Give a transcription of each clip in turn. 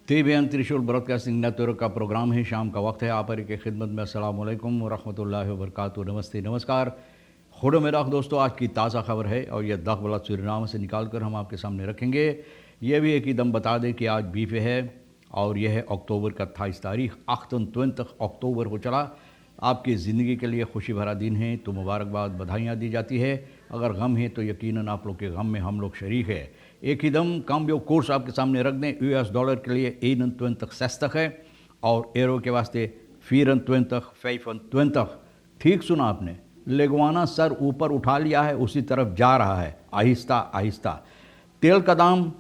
TVN त्रिशूल broadcasting network का programme है। शाम का वक्त है। आप पर की खिदमत में अस्सलाम वालेकुम व रहमतुल्लाहि व बरकातुहू। नमस्ते, नमस्कार, खुदमेराख दोस्तों। आज की ताज़ा खबर है और यह दखबला सूरीनाम से निकाल कर हम आपके सामने रखेंगे। यह भी एक ही दम बता दें कि आज बीफे है और यह है अक्टूबर का 28 तारीख 28 अक्टूबर को चला। आपकी ज़िंदगी के लिए खुशी भरा दिन है तो मुबारकबाद, बधाइयाँ दी जाती है। अगर गम है तो यकीनन आप लोग के गम में हम लोग शरीक है। एक ही दम काम्बियो कोर्स आपके सामने रख दें। US डॉलर के लिए 21,60 है और एरो के वास्ते 24,25। ठीक सुना आपने, लेगवाना सर ऊपर उठा लिया है, उसी तरफ जा रहा है आहिस्ता आहिस्ता। तेल का दाम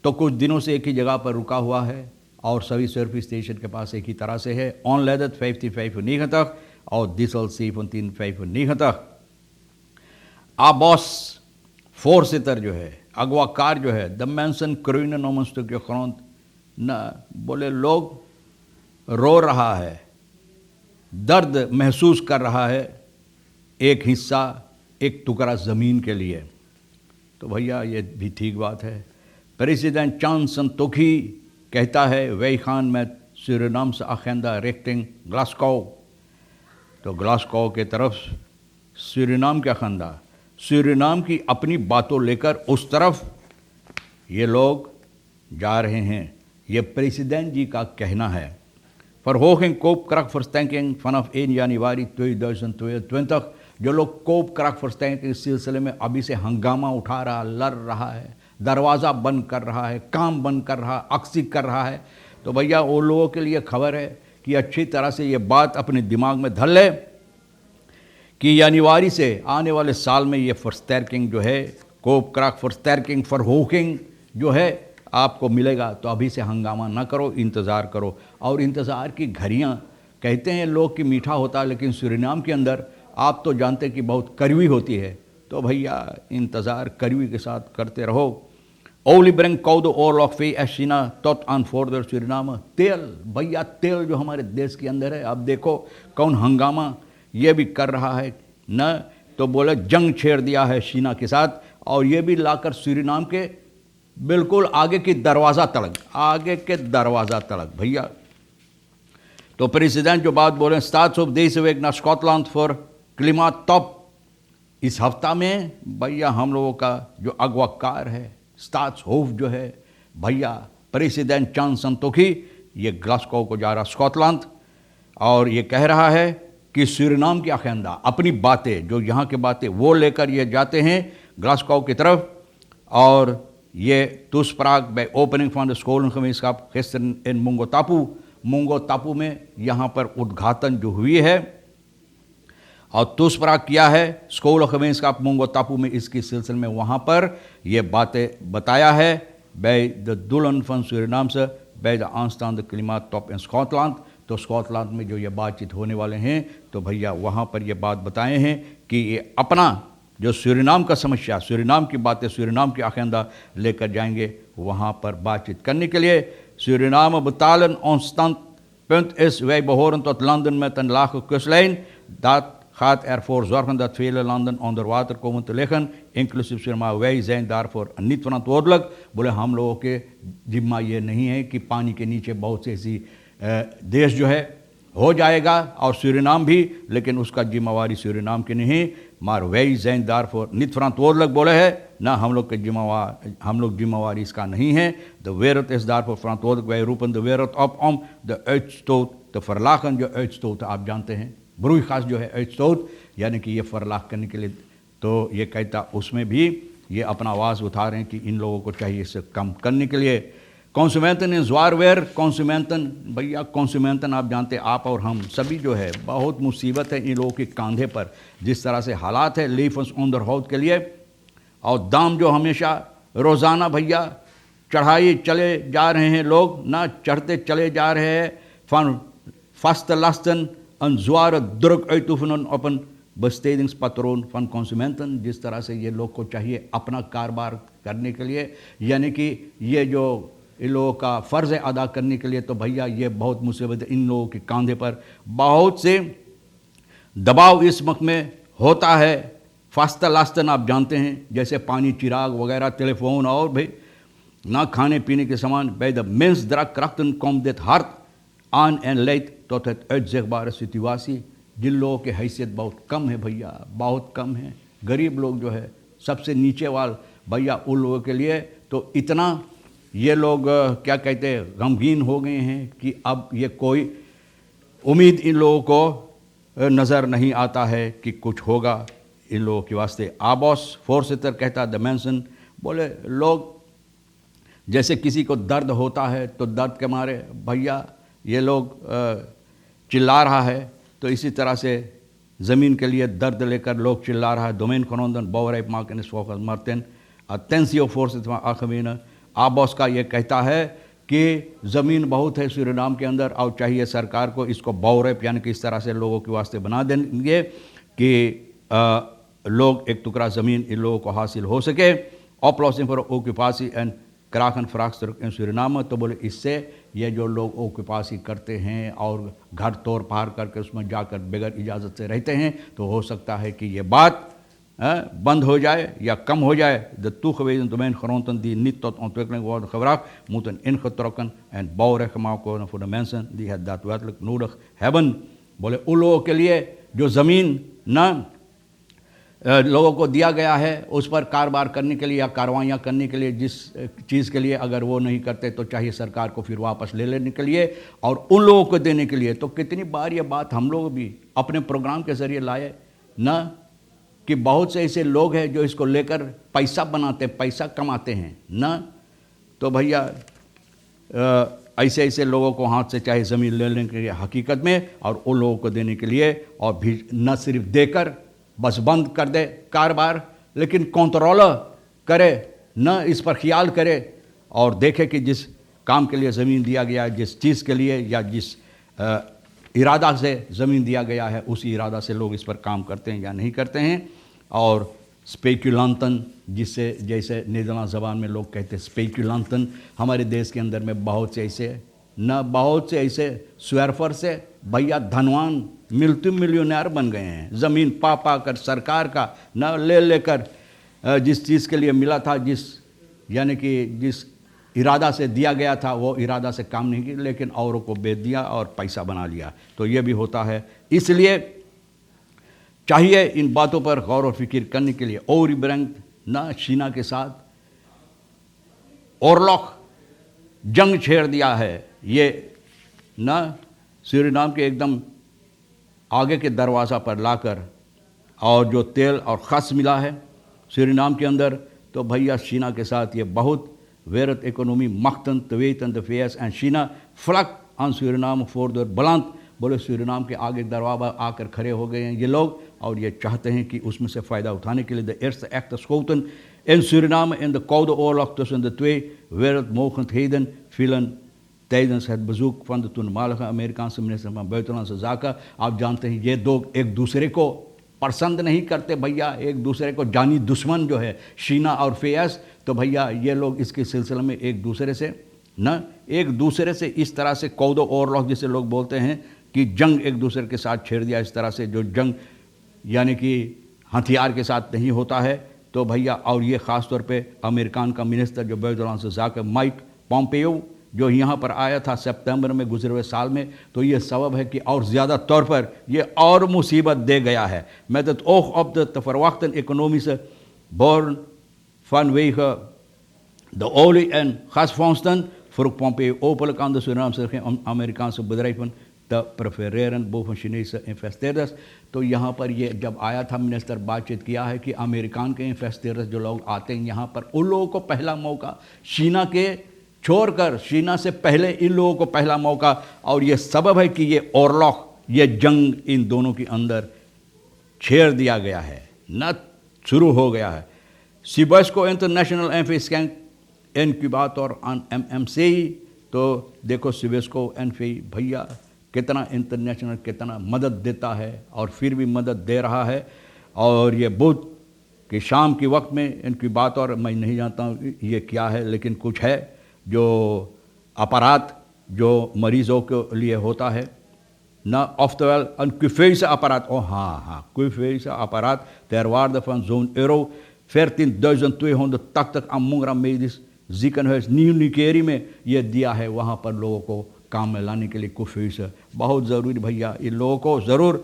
तो कुछ दिनों से एक ही जगह पर रुका हुआ है और सभी सर्विस स्टेशन के पास एक ही तरह से है। ऑन लेदत 55,90 और डीजल 17,95। आबॉस voorzitter जो है, अगवाकार जो है, the mensen kruinen om een stukje grond न बोले लोग रो रहा है, दर्द महसूस कर रहा है एक हिस्सा, एक टुकड़ा ज़मीन के लिए। तो भैया ये भी ठीक बात है। प्रेसिडेंट चान संतोखी कहता है वही खान में सूरीनाम से अखेंदा रेक्टिंग ग्लासगो। तो ग्लासगो के तरफ सूरीनाम का खंदा, सूरीनाम की अपनी बातों लेकर उस तरफ ये लोग जा रहे हैं। ये प्रेसिडेंट जी का कहना है। Verhoging koopkrachtversterking vanaf 1 januari 2022। जो लोग कोपक्रैफ्ट के सिलसिले में अभी से हंगामा उठा रहा, लड़ रहा है, दरवाज़ा बंद कर रहा है, काम बंद कर रहा, अक्सी कर रहा है, तो भैया वो लोगों के लिए खबर है कि अच्छी तरह से ये बात अपने दिमाग में धर ले कि जनवरी से आने वाले साल में ये फर्स्टैर्किंग जो है, कोपक्रैफ्ट फरहोकिंग जो है आपको मिलेगा। तो अभी से हंगामा ना करो, इंतज़ार करो। और इंतज़ार की घड़ियाँ कहते हैं लोग कि मीठा होता है, लेकिन सूरीनाम के अंदर आप तो जानते हैं कि बहुत कड़वी होती है। तो भैया इंतज़ार कड़वी के साथ करते रहो। Olie brengt koude oorlog vee en China tot aan vorder Suriname। तेल भैया, तेल जो हमारे देश के अंदर है, अब देखो कौन हंगामा ये भी कर रहा है न। तो बोले जंग छेड़ दिया है चीना के साथ और ये भी लाकर सूरीनाम के बिल्कुल आगे की दरवाज़ा तलक, आगे के दरवाज़ा तलक भैया। तो प्रेसिडेंट जो बात बोले, स्टाट्सहोफ deze week naar Schotland voor klimaattop। इस हफ्ता में भैया हम लोगों का जो अगवाकार है, स्टाट्सहोफ जो है भैया, प्रेसिडेंट चान संतोखी, ये ग्लासगो को जा रहा स्कॉटलैंड और ये कह रहा है कि सूरीनाम की अखेंदा, अपनी बातें जो यहाँ की बातें वो लेकर ये जाते हैं ग्लासगो की तरफ। और ये toespraak bij opening van de scholengemeenschap gisteren in Mungo Tapu में यहाँ पर उद्घाटन जो हुई है और toespraak किया है scholengemeenschap Mungo Tapu में, इसके सिलसिले में वहाँ पर ये बातें बताया है bij de doelen van Surinaamse bij de aanstaande klimaattop in Schotland। तो स्कॉटलैंड में जो ये बातचीत होने वाले हैं, तो भैया वहाँ पर ये बात बताए हैं कि ये अपना जो सूरीनाम का समस्या, सूरीनाम की बातें, सूरीनाम की अखेंदा लेकर जाएंगे वहाँ पर बातचीत करने के लिए। Suriname betalen ons standpunt is wij behoren tot landen met een lage kustlijn। Dat gaat ervoor zorgen dat vele landen onder water komen te liggen, inclusief Suriname। wij zijn daarvoor niet verantwoordelijk। बोले हम लोगों के जिम्मा ये नहीं है कि पानी के नीचे बहुत से ऐसी देश जो है हो जाएगा और सूरीनाम भी, लेकिन उसका जिम्मेवारी सूरीनाम की नहीं। मार wij zijn daarvoor niet verantwoordelijk बोले है ना, हम लोग जिम्मेवारी इसका नहीं है। De wereld is daarvoor verantwoordelijk। wij roepen de wereld op om de uitstoot te verlagen। जो uitstoot आप जानते हैं, broeikgas जो है uitstoot, यानी कि ये फरलाग करने के लिए, तो ये कहता उसमें भी ये अपना आवाज़ उठा रहे हैं कि इन लोगों को चाहिए इसे कम करने के लिए। Consumenten in zwaar weer, consumenten भैया, consumenten आप जानते, आप और हम सभी जो है बहुत मुसीबत है इन लोगों के कंधे पर। जिस तरह से हालात है levensonderhoud के लिए, और दाम जो हमेशा रोज़ाना भैया चढ़ाई चले जा रहे हैं, लोग ना चढ़ते चले जा रहे हैं। van vaste lasten een zware druk uitoefenen op een bestedingspatroon van consumenten। जिस तरह से ये लोग को चाहिए अपना कारोबार करने के लिए, यानी कि ये जो इन लोगों का फ़र्ज़ अदा करने के लिए, तो भैया ये बहुत मुसीबत है इन लोगों के कंधे पर। बहुत से दबाव इस वक्त में होता है। फास्ता लास्तन आप जानते हैं, जैसे पानी, चिराग वगैरह, टेलीफोन और भाई ना खाने पीने के सामान, bij de mensdrag krachten komt dit hard aan en leidt tot het uitzichtbare situatie। जिन लोगों की हैसियत बहुत कम है भैया, बहुत कम है, गरीब लोग जो है सबसे नीचे वाल भैया, उन लोगों के लिए तो इतना ये लोग क्या कहते हैं गमगीन हो गए हैं कि अब ये कोई उम्मीद इन लोगों को नज़र नहीं आता है कि कुछ होगा इन लोगों के वास्ते। आबोस फोर्सितर कहता द मैंसन, बोले लोग जैसे किसी को दर्द होता है तो दर्द के मारे भैया ये लोग चिल्ला रहा है, तो इसी तरह से ज़मीन के लिए दर्द लेकर लोग चिल्ला रहा है। डोमेन कनोंदन बावराइप मार्कन फोकस मर्तन अटेंसियो फोर्स आखमीन। आबोस का ये कहता है कि ज़मीन बहुत है सूरीनाम के अंदर और चाहिए सरकार को इसको बावराइप यानी कि इस तरह से लोगों के वास्ते बना देंगे कि लोग एक टुकड़ा ज़मीन इन लोगों को हासिल हो सके। ऑपलॉसिंग for ओक्यूपासी and कराखन frocks in Suriname, तो बोले इससे ये जो लोग ओक्यूपासी करते हैं और घर तोड़ फाड़ करके उसमें जाकर बगैर इजाज़त से रहते हैं, तो हो सकता है कि ये बात बंद हो जाए या कम हो जाए। The toegewezen domein gronden die niet tot ontwikkeling worden gebracht, moeten ingetrokken en bouwrecht gemaakt worden voor de mensen die het daadwerkelijk nodig hebben। बोले उन लोगों के लिए जो ज़मीन न लोगों को दिया गया है उस पर कारोबार करने के लिए या कार्रवाइयाँ करने के लिए, जिस चीज़ के लिए अगर वो नहीं करते तो चाहिए सरकार को फिर वापस ले लेने के लिए और उन लोगों को देने के लिए। तो कितनी बार ये बात हम लोग भी अपने प्रोग्राम के ज़रिए लाए न कि बहुत से ऐसे लोग हैं जो इसको लेकर पैसा बनाते, पैसा कमाते हैं न, तो भैया ऐसे ऐसे लोगों को हाथ से चाहे ज़मीन ले लेने के लिए हकीकत में और उन लोगों को देने के लिए, और भी न सिर्फ देकर बस बंद कर दे कारोबार, लेकिन कंट्रोल करे, न इस पर ख्याल करे और देखे कि जिस काम के लिए ज़मीन दिया गया है, जिस चीज़ के लिए या जिस इरादा से ज़मीन दिया गया है उसी इरादा से लोग इस पर काम करते हैं या नहीं करते हैं। और स्पेक्युलेंटन, जिससे जैसे नीदरलैंड ज़बान में लोग कहते हैं स्पेक्युलेंटन, हमारे देश के अंदर में बहुत से ऐसे स्वेरफर से भैया धनवान मिलियनेयर बन गए हैं, ज़मीन पा कर सरकार का न ले लेकर जिस चीज़ के लिए मिला था, जिस यानी कि जिस इरादा से दिया गया था वो इरादा से काम नहीं किया, लेकिन औरों को बेच दिया और पैसा बना लिया। तो ये भी होता है, इसलिए चाहिए इन बातों पर गौर और फिक्र करने के लिए। और इब्रंग न शीना के साथ ओरलॉक जंग छेड़ दिया है, ये न सूरीनाम के एकदम आगे के दरवाज़ा पर लाकर, और जो तेल और खस मिला है सूरीनाम के अंदर, तो भैया शीना के साथ ये बहुत wereldeconomie machten te weten de VS en China vlak aan Suriname voor de beland। बोले सूरीनाम के आगे दरवाज़ा आकर खड़े हो गए हैं ये लोग और ये चाहते हैं कि उसमें से फ़ायदा उठाने के लिए। de eerste echte schoten in Suriname in de Koude Oorlog tussen de twee wereldmogendheden vielen tijdens het bezoek van de toenmalige Amerikaanse minister van Buitenlandse Zaken। आप जानते हैं ये दो एक दूसरे को पसंद नहीं करते भैया, एक दूसरे को जानी दुश्मन जो है शीना और फेयस, तो भैया ये लोग इसके सिलसिले में एक दूसरे से इस तरह से कौदो ओरलॉक जिसे लोग बोलते हैं कि जंग एक दूसरे के साथ छेड़ दिया। इस तरह से जो जंग यानी कि हथियार के साथ नहीं होता है, तो भैया और ये ख़ास तौर पे अमेरिकान का मिनिस्टर जो बैठलान से जाकर माइक पॉम्पेयो जो यहाँ पर आया था सितंबर में गुजरे हुए साल में, तो ये सबब है कि और ज़्यादा तौर पर ये और मुसीबत दे गया है। met het oog op de te verwachten economische born vanwege de olie- en gasvondsten vroeg Pompeo openlijk aan de Surinaamse regering om Amerikaanse bedrijven te prefereren boven Chinese investeerders। तो यहाँ पर ये जब आया था मिनिस्टर बातचीत किया है कि अमेरिकान के इन्वेस्टर्स जो लोग आते हैं यहाँ पर, उन लोगों को पहला मौका शीना के छोड़कर, शीना से पहले इन लोगों को पहला मौका, और ये सबब है कि ये ओरलॉक ये जंग इन दोनों के अंदर छेड़ दिया गया है, न शुरू हो गया है। सिबेस्को इंटरनेशनल एनफी इनक्यूबेटर ऑन MMC, तो देखो सिबेस्को एनफी भैया कितना इंटरनेशनल कितना मदद देता है और फिर भी मदद दे रहा है। और ये बुध कि शाम के वक्त में इनक्यूबेटर, मैं नहीं जानता हूँ ये क्या है, लेकिन कुछ है जो अपराध जो मरीज़ों के लिए होता है ना, oftewel een Cuveuze apparaat, Cuveuze apparaat ter waarde van zo'n euro 14.280 aan Mungra Medisch जिक्र है न्यू निकेरी में ये दिया है, वहाँ पर लोगों को काम में लाने के लिए कुछ फीस बहुत ज़रूरी भैया। इन लोगों को ज़रूर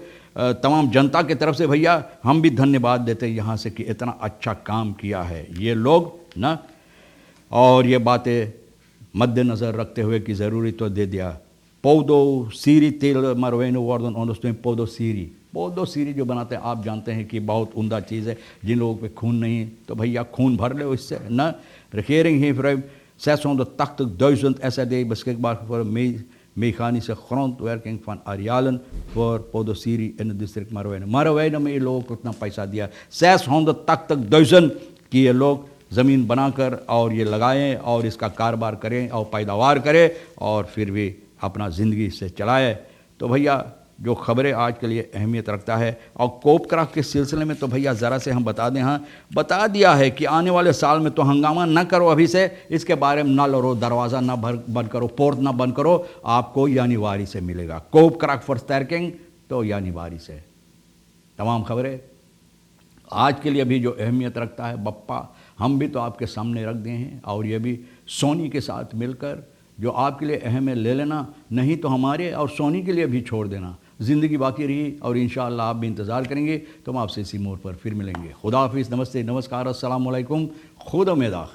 तमाम जनता की तरफ से भैया हम भी धन्यवाद देते हैं यहाँ से कि इतना अच्छा काम किया है ये लोग ना। और ये बातें मद्देनज़र रखते हुए कि ज़रूरी तो दे दिया। पौधो सीरी तेल मरवेनो वर्दन ओनोस्टो पौधो सीरी जो बनाते हैं आप जानते हैं कि बहुत उम्दा चीज़ है। जिन लोगों पे खून नहीं तो भैया खून भर ले इससे ना। रिकेरिंग ही frame 680.000 SED beschikbaar voor mechanische grondwerking van arealen voor podosiri in het district Marowijne। मारवाइन में ये लोगों को इतना पैसा दिया 680,000 कि ये लोग ज़मीन बनाकर और ये लगाएं और इसका कारोबार करें और पैदावार करें और फिर भी अपना ज़िंदगी से चलाएं। तो भैया जो ख़बरें आज के लिए अहमियत रखता है। और कोपक्राफ्ट के सिलसिले में तो भैया ज़रा से हम बता दें, हाँ बता दिया है कि आने वाले साल में तो हंगामा ना करो अभी से, इसके बारे में ना लड़ो, दरवाज़ा ना बंद करो, पोर्ट ना बंद करो, आपको यानीवारी से मिलेगा। कोपक्राफ्ट फॉर स्टैर्किंग तो यानीवारी से। तमाम ख़बरें आज के लिए भी जो अहमियत रखता है बप्पा हम भी तो आपके सामने रख दिए हैं। और ये भी सोनी के साथ मिलकर जो आपके लिए अहम है ले लेना, नहीं तो हमारे और सोनी के लिए भी छोड़ देना। ज़िंदगी बाकी रही और इंशाअल्लाह आप भी इंतज़ार करेंगे तो हम आपसे इसी मोड़ पर फिर मिलेंगे। खुदा हाफिज़, नमस्ते, नमस्कार, अस्सलाम वालेकुम, खुदा मेदाख।